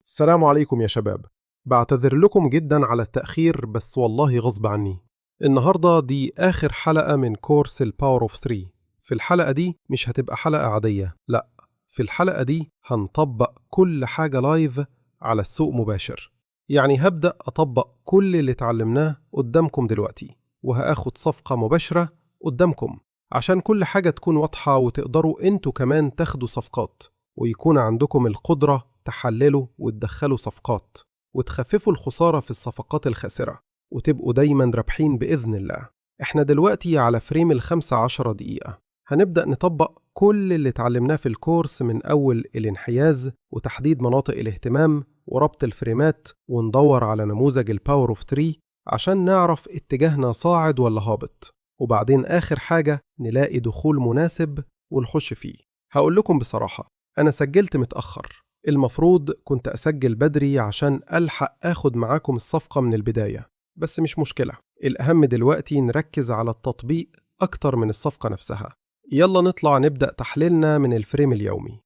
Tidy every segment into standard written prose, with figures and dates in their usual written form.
السلام عليكم يا شباب. بعتذر لكم جدا على التأخير، بس والله غصب عني. النهاردة دي آخر حلقة من كورس الباور اوف 3. في الحلقة دي مش هتبقى حلقة عادية، لا، في الحلقة دي هنطبق كل حاجة لايف على السوق مباشر. يعني هبدأ أطبق كل اللي اتعلمناه قدامكم دلوقتي، وهاخد صفقة مباشرة قدامكم عشان كل حاجة تكون واضحة وتقدروا انتوا كمان تاخدوا صفقات، ويكون عندكم القدرة تحللوا وتدخلوا صفقات وتخففوا الخسارة في الصفقات الخاسرة، وتبقوا دايما رابحين بإذن الله. احنا دلوقتي على فريم 15 دقيقة. هنبدأ نطبق كل اللي اتعلمناه في الكورس، من أول الانحياز وتحديد مناطق الاهتمام وربط الفريمات، وندور على نموذج الباور اوف 3 عشان نعرف اتجاهنا صاعد ولا هابط، وبعدين آخر حاجة نلاقي دخول مناسب ونخش فيه. هقول لكم بصراحة، أنا سجلت متأخر، المفروض كنت أسجل بدري عشان ألحق أخد معاكم الصفقة من البداية، بس مش مشكلة. الأهم دلوقتي نركز على التطبيق أكتر من الصفقة نفسها. يلا نطلع نبدأ تحليلنا من الفريم اليومي.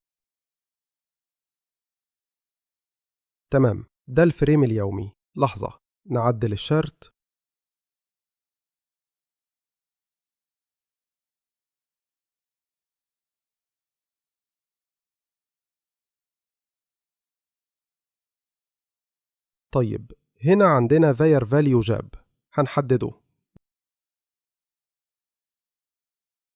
تمام، ده الفريم اليومي. لحظة، نعدل الشرط. طيب، هنا عندنا Their Value جاب، هنحدده.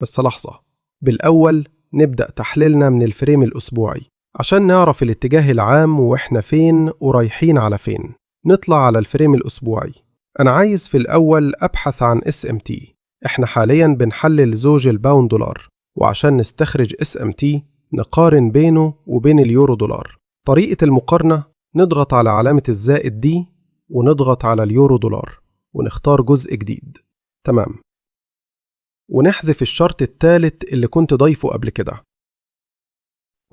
بس لحظة، بالأول نبدأ تحليلنا من الفريم الأسبوعي عشان نعرف الاتجاه العام وإحنا فين ورايحين على فين. نطلع على الفريم الأسبوعي. أنا عايز في الأول أبحث عن SMT. إحنا حاليا بنحلل زوج الباوند دولار، وعشان نستخرج SMT نقارن بينه وبين اليورو دولار. طريقة المقارنة، نضغط على علامة الزائد دي ونضغط على اليورو دولار ونختار جزء جديد. تمام، ونحذف الشرط الثالث اللي كنت ضايفه قبل كده.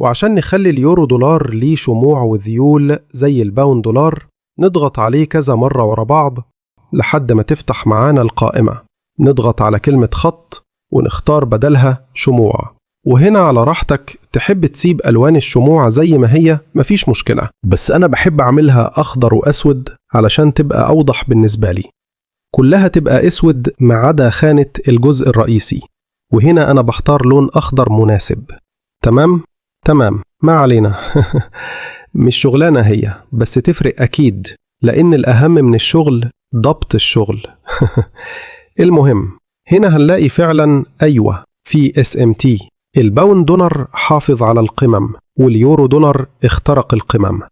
وعشان نخلي اليورو دولار ليه شموع وذيول زي الباوند دولار، نضغط عليه كذا مرة ورا بعض لحد ما تفتح معانا القائمة. نضغط على كلمة خط ونختار بدلها شموع. وهنا على راحتك، تحب تسيب ألوان الشموع زي ما هي مفيش مشكلة، بس أنا بحب أعملها أخضر وأسود علشان تبقى أوضح بالنسبة لي. كلها تبقى اسود ما عدا خانة الجزء الرئيسي، وهنا انا بختار لون اخضر مناسب. تمام تمام، ما علينا. مش شغلانة هي، بس تفرق اكيد، لان الاهم من الشغل ضبط الشغل. المهم، هنا هنلاقي فعلا ايوه في SMT. الباوند دولار حافظ على القمم، واليورو دولار اخترق القمم.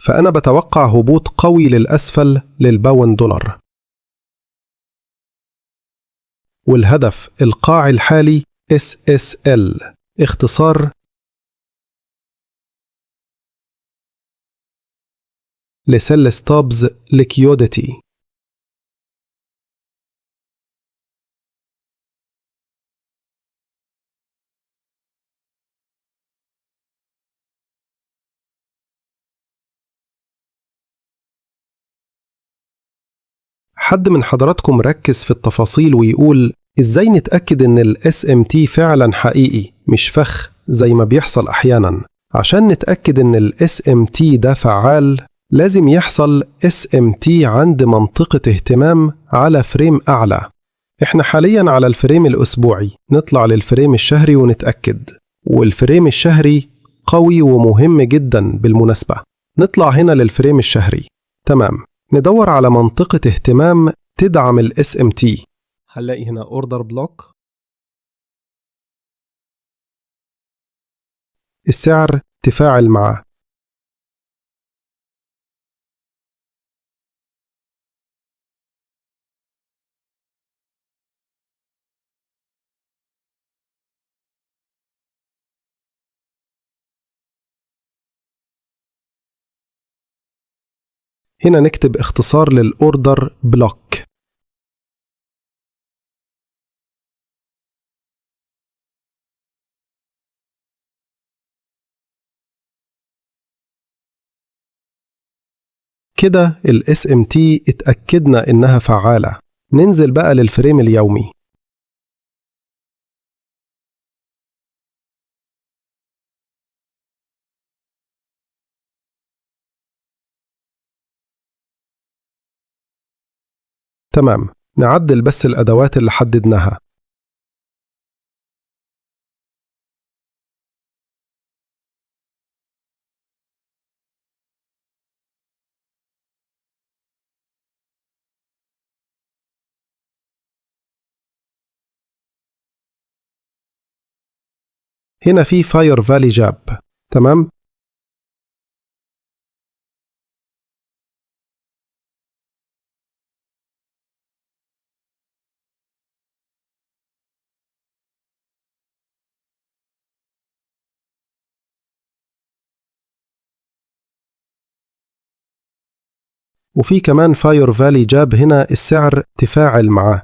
فأنا بتوقع هبوط قوي للأسفل للباوند دولار، والهدف القاع الحالي SSL، اختصار لسيل ستوبز ليكيوديتي. حد من حضراتكم ركز في التفاصيل ويقول ازاي نتأكد ان ال SMT فعلا حقيقي مش فخ زي ما بيحصل احيانا؟ عشان نتأكد ان ال SMT ده فعال، لازم يحصل SMT عند منطقة اهتمام على فريم اعلى. احنا حاليا على الفريم الاسبوعي، نطلع للفريم الشهري ونتأكد. والفريم الشهري قوي ومهم جدا بالمناسبة. نطلع هنا للفريم الشهري. تمام، ندور على منطقة اهتمام تدعم ال SMT. هنلاقي هنا اوردر بلوك. السعر تفاعل معه. هنا نكتب اختصار للأوردر بلوك. كده ال SMT اتأكدنا إنها فعالة. ننزل بقى للفريم اليومي. تمام، نعدل بس الأدوات اللي حددناها. هنا في فاير فالي جاب. تمام. وفي كمان فاير فالي جاب هنا السعر تفاعل معاه.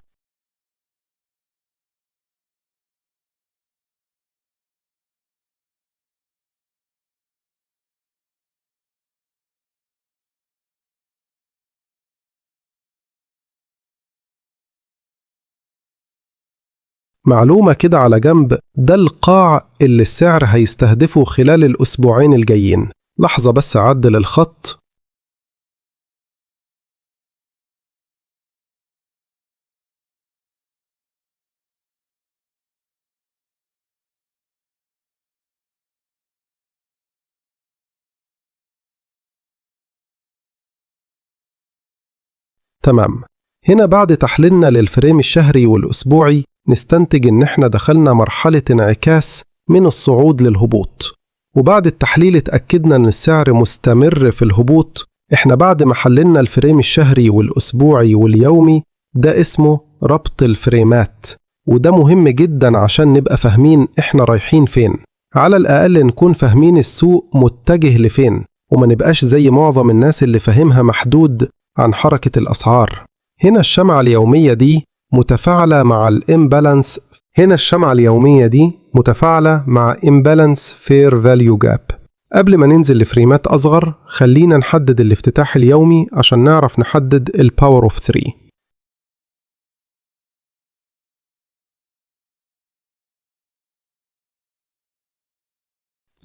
معلومة كده على جنب، ده القاع اللي السعر هيستهدفه خلال الأسبوعين الجايين. لحظة بس أعدل الخط. تمام. هنا بعد تحليلنا للفريم الشهري والأسبوعي نستنتج إن إحنا دخلنا مرحلة انعكاس من الصعود للهبوط. وبعد التحليل اتأكدنا إن السعر مستمر في الهبوط. إحنا بعد ما حللنا الفريم الشهري والأسبوعي واليومي، ده اسمه ربط الفريمات. وده مهم جدا عشان نبقى فاهمين إحنا رايحين فين. على الأقل نكون فاهمين السوق متجه لفين، وما نبقاش زي معظم الناس اللي فاهمها محدود عن حركة الأسعار. هنا الشمعة اليومية دي متفاعلة مع الإمبالانس. مع إمبالانس فير فاليو جاب. قبل ما ننزل لفريمات أصغر، خلينا نحدد الافتتاح اليومي عشان نعرف نحدد الباور اوف 3.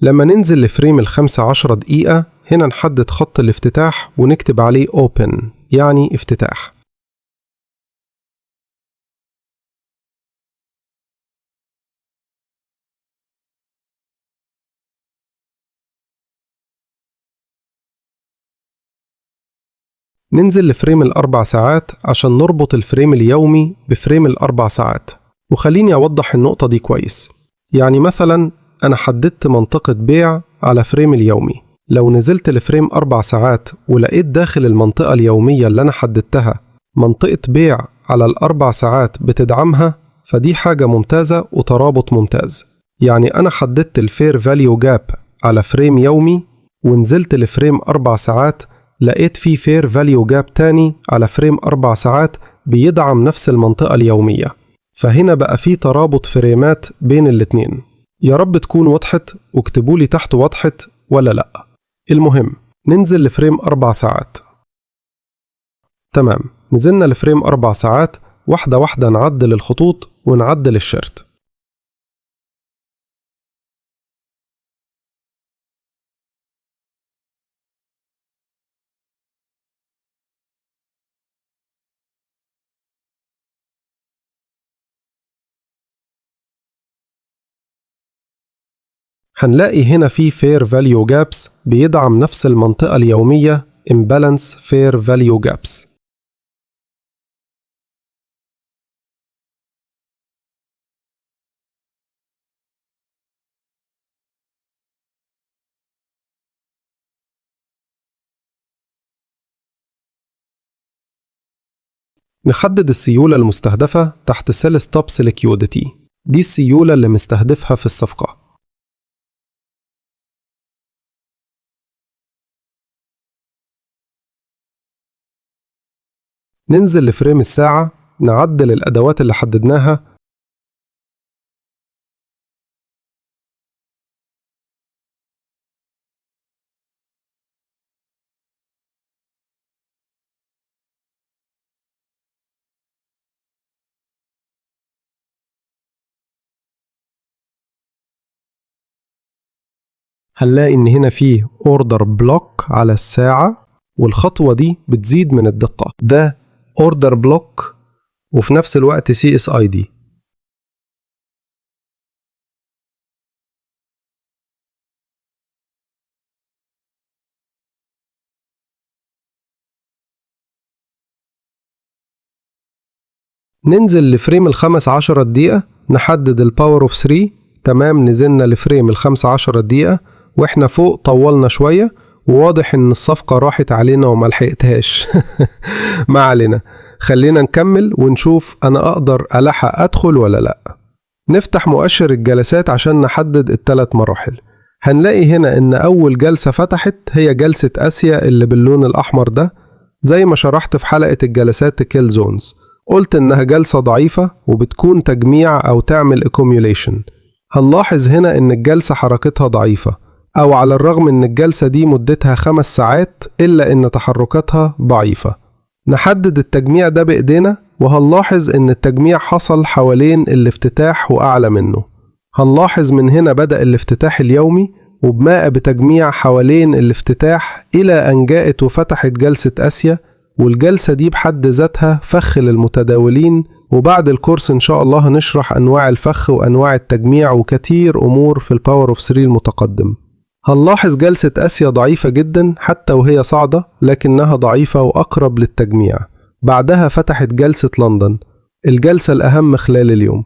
لما ننزل لفريم ال15 دقيقة، هنا نحدد خط الافتتاح ونكتب عليه Open، يعني افتتاح. ننزل لفريم ال4 ساعات عشان نربط الفريم اليومي بفريم ال4 ساعات. وخليني أوضح النقطة دي كويس. يعني مثلا أنا حددت منطقة بيع على فريم اليومي. لو نزلت لفريم 4 ساعات ولقيت داخل المنطقة اليومية اللي أنا حددتها منطقة بيع على ال4 ساعات بتدعمها، فدي حاجة ممتازة وترابط ممتاز. يعني أنا حددت الفير فاليو جاب على فريم يومي، ونزلت لفريم 4 ساعات لقيت فيه فير فاليو جاب تاني على فريم 4 ساعات بيدعم نفس المنطقة اليومية. فهنا بقى فيه ترابط فريمات بين الاتنين. يا رب تكون وضحت، واكتبوا لي تحت وضحت ولا لأ. المهم ننزل لفريم 4 ساعات. تمام، نزلنا لفريم 4 ساعات. واحدة واحدة نعدل الخطوط ونعدل الشرط. هنلاقي هنا في Fair Value Gaps بيدعم نفس المنطقة اليومية Imbalance Fair Value Gaps. نحدد السيولة المستهدفة تحت سيل ستوبس ليكيوديتي. دي السيولة اللي مستهدفها في الصفقة. ننزل لفريم الساعة، نعدل الأدوات اللي حددناها، هنلاقي إن هنا فيه Order Block على الساعة، والخطوة دي بتزيد من الدقة. ده Order Block وفي نفس الوقت CSID. ننزل لفريم ال15 دقيقة، نحدد الباور اوف 3. تمام، نزلنا لفريم ال15 دقيقة واحنا فوق طولنا شوية، وواضح ان الصفقة راحت علينا وما لحقتهاش. ما علينا، خلينا نكمل ونشوف انا اقدر الحق ادخل ولا لا. نفتح مؤشر الجلسات عشان نحدد الثلاث مراحل. هنلاقي هنا ان اول جلسة فتحت هي جلسة اسيا اللي باللون الاحمر ده. زي ما شرحت في حلقة الجلسات كيل زونز، قلت إنها جلسة ضعيفة وبتكون تجميع أو تعمل accumulation. هنلاحظ هنا إن الجلسة حركتها ضعيفة، أو على الرغم إن الجلسة دي مدتها 5 ساعات إلا إن تحركاتها ضعيفة. نحدد التجميع ده بإيدينا، وهنلاحظ إن التجميع حصل حوالين الافتتاح وأعلى منه. هنلاحظ من هنا بدأ الافتتاح اليومي وبماء بتجميع حوالين الافتتاح إلى أن جاءت وفتحت جلسة آسيا، والجلسة دي بحد ذاتها فخ للمتداولين. وبعد الكورس إن شاء الله هنشرح أنواع الفخ وأنواع التجميع وكتير أمور في الباور اوف 3 المتقدم. هنلاحظ جلسة آسيا ضعيفة جدا حتى وهي صاعدة، لكنها ضعيفة وأقرب للتجميع. بعدها فتحت جلسة لندن، الجلسة الأهم خلال اليوم.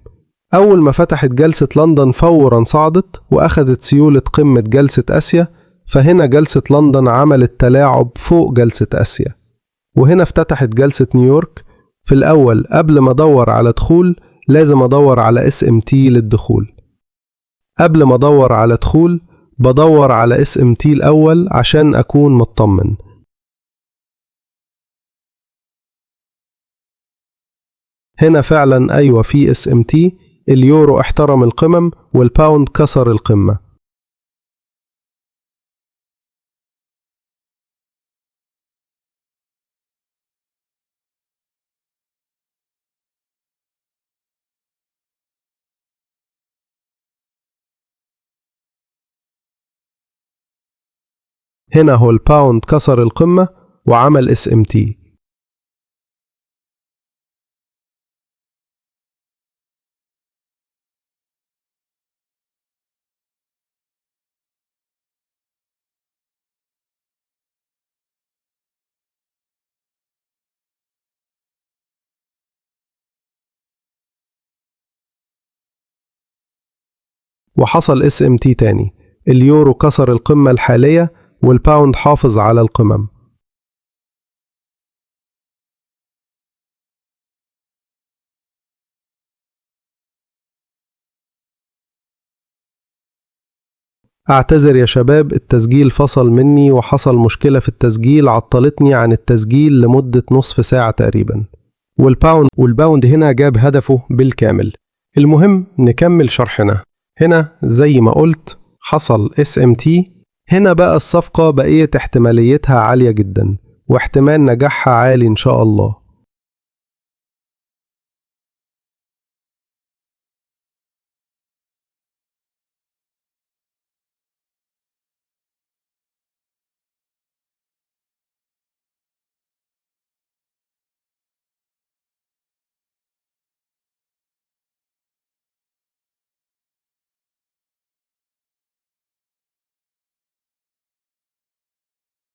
أول ما فتحت جلسة لندن فورا صعدت وأخذت سيولة قمة جلسة آسيا، فهنا جلسة لندن عملت تلاعب فوق جلسة آسيا. وهنا افتتحت جلسة نيويورك. في الأول قبل ما أدور على دخول لازم أدور على SMT للدخول. قبل ما أدور على دخول بدور على SMT الأول عشان أكون مطمن. هنا فعلا أيوة في SMT، اليورو احترم القمم والباوند كسر القمة. هنا هو الباوند كسر القمة وعمل SMT. وحصل SMT تاني، اليورو كسر القمة الحالية والباوند حافظ على القمم. أعتذر يا شباب، التسجيل فصل مني وحصل مشكلة في التسجيل عطلتني عن التسجيل لمدة نصف ساعة تقريبا، والباوند هنا جاب هدفه بالكامل. المهم نكمل شرحنا. هنا زي ما قلت حصل SMT. هنا بقى الصفقة بقية احتماليتها عالية جدا واحتمال نجاحها عالي إن شاء الله.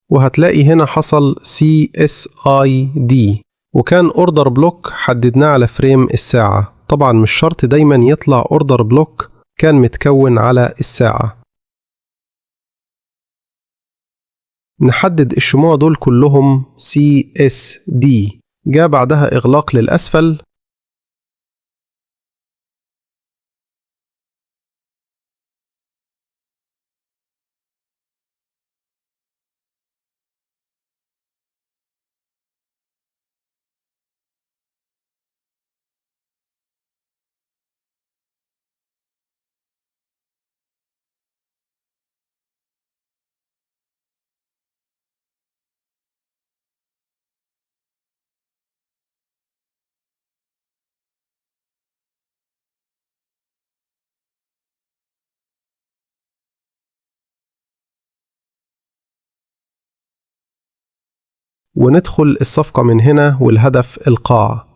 وهتلاقي هنا حصل CSID، وكان اوردر بلوك حددناه على فريم الساعة. طبعا مش شرط دايما يطلع اوردر بلوك كان متكون على الساعة. نحدد الشموع دول كلهم CSD، جاء بعدها إغلاق للأسفل. وندخل الصفقة من هنا والهدف القاع.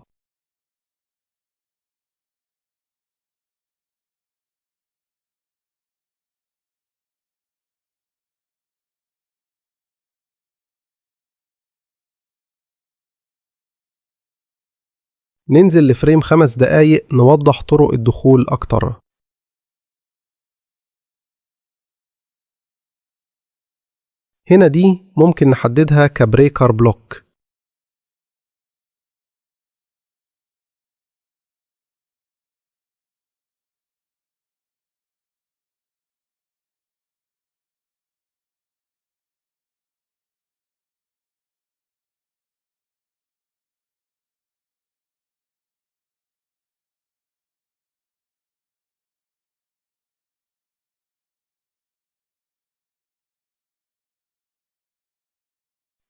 ننزل لفريم 5 دقايق نوضح طرق الدخول أكتر. هنا دي ممكن نحددها كبريكر بلوك.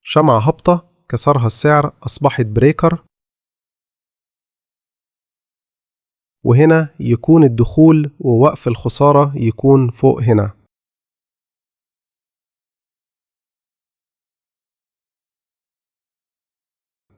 شمعة هابطة كسرها السعر أصبحت بريكر، وهنا يكون الدخول ووقف الخسارة يكون فوق هنا.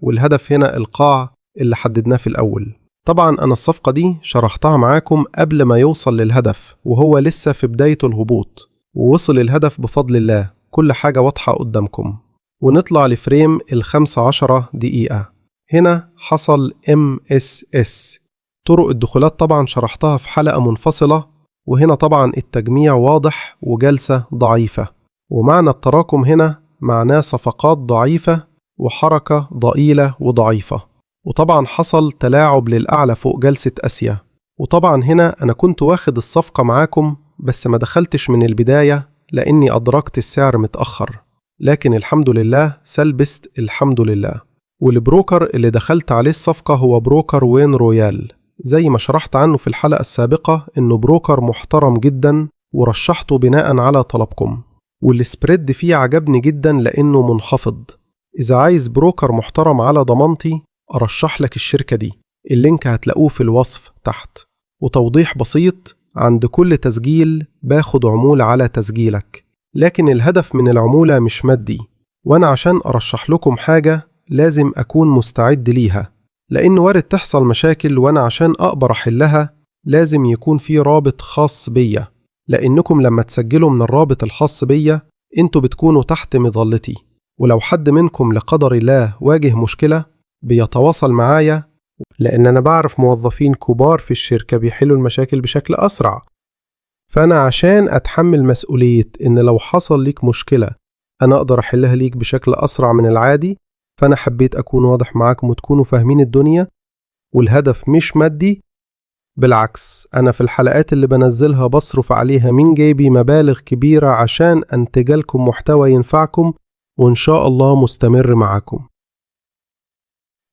والهدف هنا القاع اللي حددناه في الأول. طبعا أنا الصفقة دي شرحتها معاكم قبل ما يوصل للهدف وهو لسه في بداية الهبوط، ووصل الهدف بفضل الله، كل حاجة واضحة قدامكم. ونطلع لفريم 15 دقيقة. هنا حصل MSS. طرق الدخولات طبعا شرحتها في حلقة منفصلة، وهنا طبعا التجميع واضح وجلسة ضعيفة، ومعنى التراكم هنا معناه صفقات ضعيفة وحركة ضئيلة وضعيفة. وطبعا حصل تلاعب للأعلى فوق جلسة آسيا. وطبعا هنا أنا كنت واخد الصفقة معاكم بس ما دخلتش من البداية لأني أدركت السعر متأخر، لكن الحمد لله سلبست الحمد لله. والبروكر اللي دخلت عليه الصفقة هو بروكر وين رويال، زي ما شرحت عنه في الحلقة السابقة إنه بروكر محترم جدا ورشحته بناء على طلبكم، والسبريد فيه عجبني جدا لأنه منخفض. إذا عايز بروكر محترم على ضمانتي أرشح لك الشركة دي، اللينك هتلاقوه في الوصف تحت. وتوضيح بسيط، عند كل تسجيل باخد عمولة على تسجيلك، لكن الهدف من العمولة مش مادي، وأنا عشان أرشح لكم حاجة لازم أكون مستعد ليها، لأن وارد تحصل مشاكل وأنا عشان أقدر أحلها لازم يكون في رابط خاص بيا، لأنكم لما تسجلوا من الرابط الخاص بيا انتوا بتكونوا تحت مظلتي، ولو حد منكم لقدر الله واجه مشكلة بيتواصل معايا، لأن أنا بعرف موظفين كبار في الشركة بيحلوا المشاكل بشكل أسرع. فأنا عشان أتحمل مسؤولية إن لو حصل ليك مشكلة أنا أقدر أحلها ليك بشكل أسرع من العادي، فأنا حبيت أكون واضح معاكم وتكونوا فاهمين الدنيا. والهدف مش مادي، بالعكس أنا في الحلقات اللي بنزلها بصرف عليها من جيبي مبالغ كبيرة عشان أنتجلكم محتوى ينفعكم، وإن شاء الله مستمر معاكم.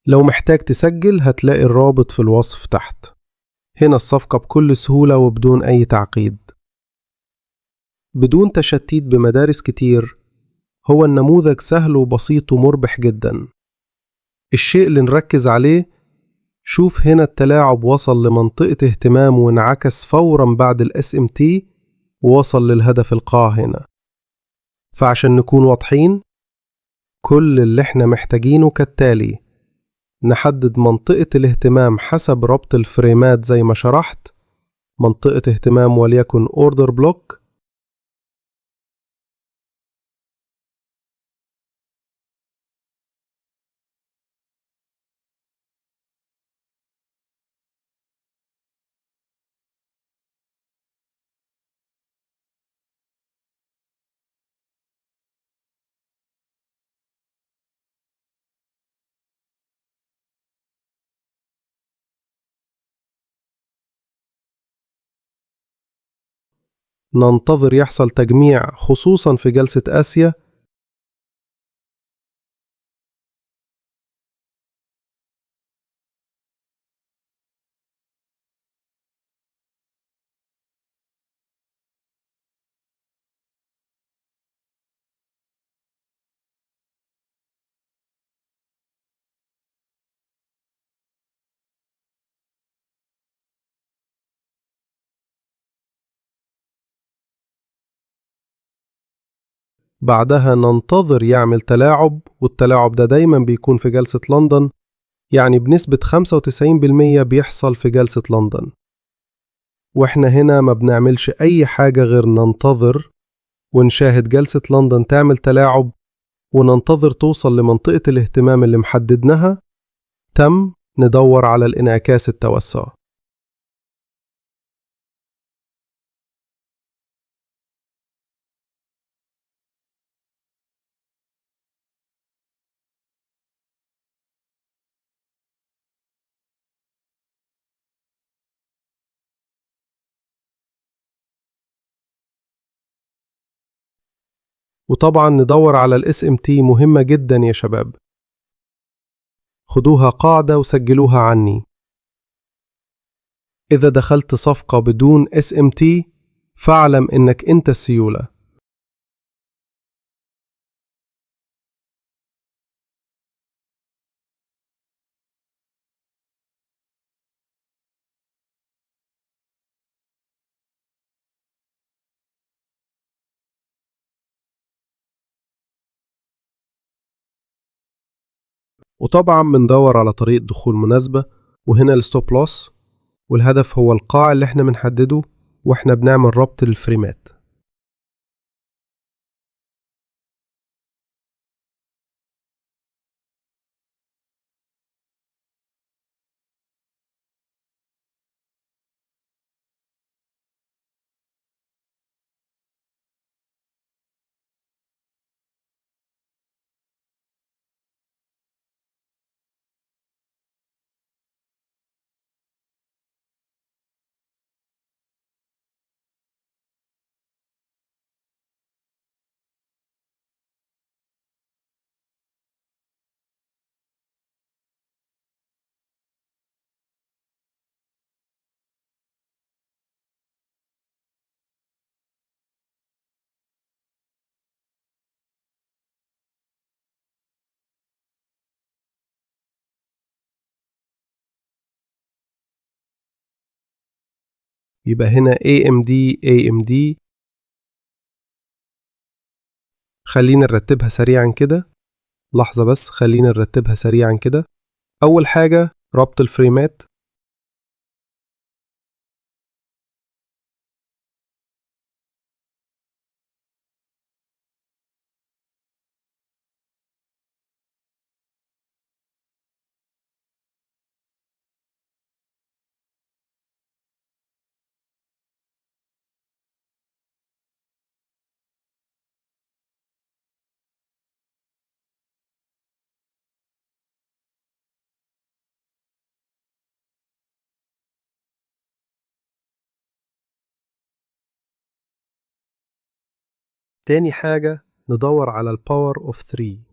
لو محتاج تسجل هتلاقي الرابط في الوصف تحت. هنا الصفقة بكل سهولة وبدون أي تعقيد، بدون تشتيت بمدارس كتير. هو النموذج سهل وبسيط ومربح جدا. الشيء اللي نركز عليه، شوف هنا التلاعب وصل لمنطقة اهتمام وانعكس فورا بعد SMT ووصل للهدف القاع هنا. فعشان نكون واضحين، كل اللي احنا محتاجينه كالتالي: نحدد منطقة الاهتمام حسب ربط الفريمات زي ما شرحت، منطقة اهتمام وليكن Order Block، ننتظر يحصل تجميع خصوصا في جلسة آسيا. بعدها ننتظر يعمل تلاعب، والتلاعب ده دايما بيكون في جلسة لندن، يعني بنسبة 95% بيحصل في جلسة لندن. واحنا هنا ما بنعملش أي حاجة غير ننتظر ونشاهد جلسة لندن تعمل تلاعب، وننتظر توصل لمنطقة الاهتمام اللي محددناها. تم ندور على الانعكاس التوسع. وطبعا ندور على الاس ام تي، مهمة جدا يا شباب، خدوها قاعدة وسجلوها عني. إذا دخلت صفقة بدون SMT فاعلم إنك أنت السيولة. وطبعا بندور على طريقة دخول مناسبة، وهنا الستوب لوس، والهدف هو القاع اللي احنا بنحدده واحنا بنعمل ربط للفريمات. يبقى هنا AMD. خلينا نرتبها سريعا كده. لحظة بس، خلينا نرتبها سريعا كده. أول حاجة ربط الفريمات. تاني حاجة ندور على الباور اوف 3.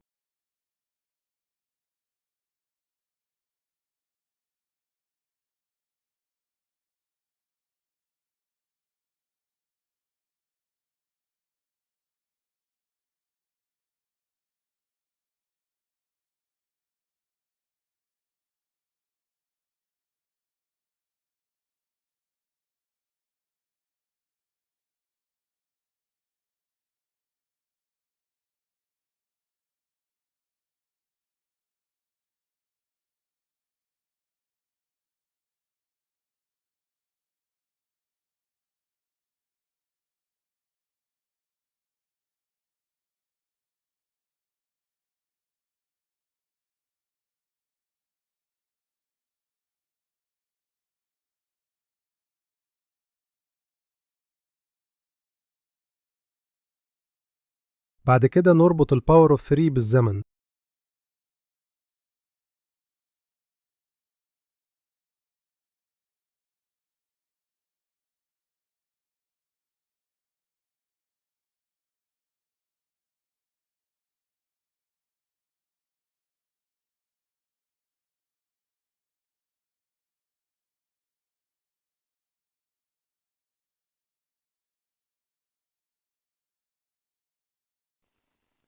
بعد كده نربط الباور اوف 3 بالزمن.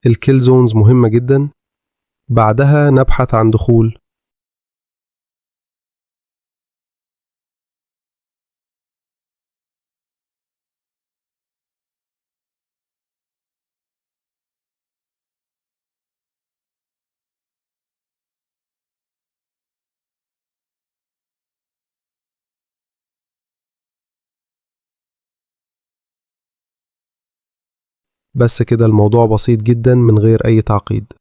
الكيل زونز مهمة جدا. بعدها نبحث عن دخول. بس كده الموضوع بسيط جدا من غير أي تعقيد.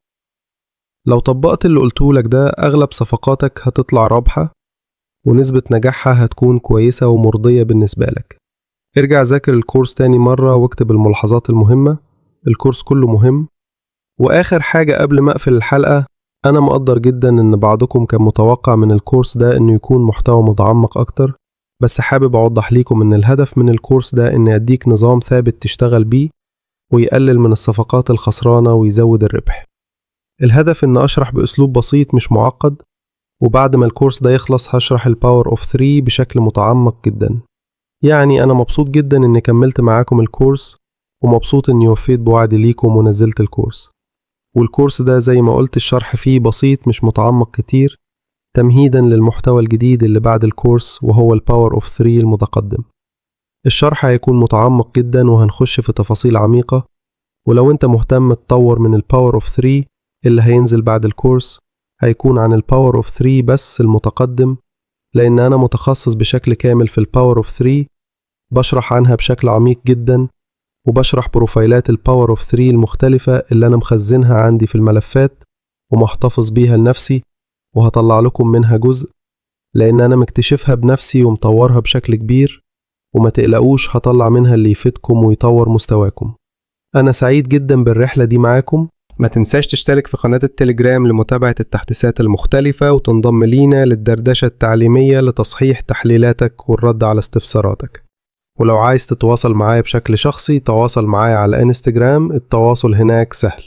لو طبقت اللي قلتهولك ده أغلب صفقاتك هتطلع رابحة، ونسبة نجاحها هتكون كويسة ومرضية بالنسبة لك. ارجع ذاكر الكورس تاني مرة واكتب الملاحظات المهمة، الكورس كله مهم. وآخر حاجة قبل ما أقفل الحلقة، أنا مقدر جدا إن بعضكم كان متوقع من الكورس ده إنه يكون محتوى متعمق أكتر، بس حابب أوضح ليكم إن الهدف من الكورس ده إن يديك نظام ثابت تشتغل بيه ويقلل من الصفقات الخسرانة ويزود الربح. الهدف إن أشرح بأسلوب بسيط مش معقد، وبعد ما الكورس ده يخلص هشرح الباور اوف 3 بشكل متعمق جدا. يعني أنا مبسوط جدا إني كملت معاكم الكورس، ومبسوط إني وفيت بوعدي ليكم ونزلت الكورس. والكورس ده زي ما قلت الشرح فيه بسيط مش متعمق كتير، تمهيدا للمحتوى الجديد اللي بعد الكورس وهو الباور اوف 3 المتقدم. الشرح هيكون متعمق جدا وهنخش في تفاصيل عميقة، ولو انت مهتم تطور من الباور اوف 3 اللي هينزل بعد الكورس هيكون عن الباور اوف 3 بس المتقدم، لأن أنا متخصص بشكل كامل في الباور اوف 3، بشرح عنها بشكل عميق جدا، وبشرح بروفايلات الباور اوف 3 المختلفة اللي أنا مخزنها عندي في الملفات ومحتفظ بيها لنفسي، وهطلع لكم منها جزء لأن أنا مكتشفها بنفسي ومطورها بشكل كبير، وما تقلقوش هطلع منها اللي يفيدكم ويطور مستواكم. أنا سعيد جدا بالرحلة دي معاكم. ما تنساش تشترك في قناة التليجرام لمتابعة التحديثات المختلفة، وتنضم لينا للدردشة التعليمية لتصحيح تحليلاتك والرد على استفساراتك. ولو عايز تتواصل معايا بشكل شخصي تواصل معايا على انستجرام، التواصل هناك سهل.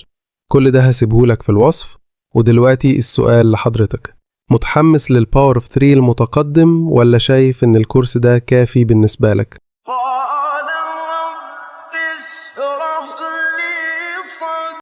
كل ده هسيبهولك في الوصف. ودلوقتي السؤال لحضرتك، متحمس للباور اوف 3 المتقدم ولا شايف ان الكورس ده كافي بالنسبة لك؟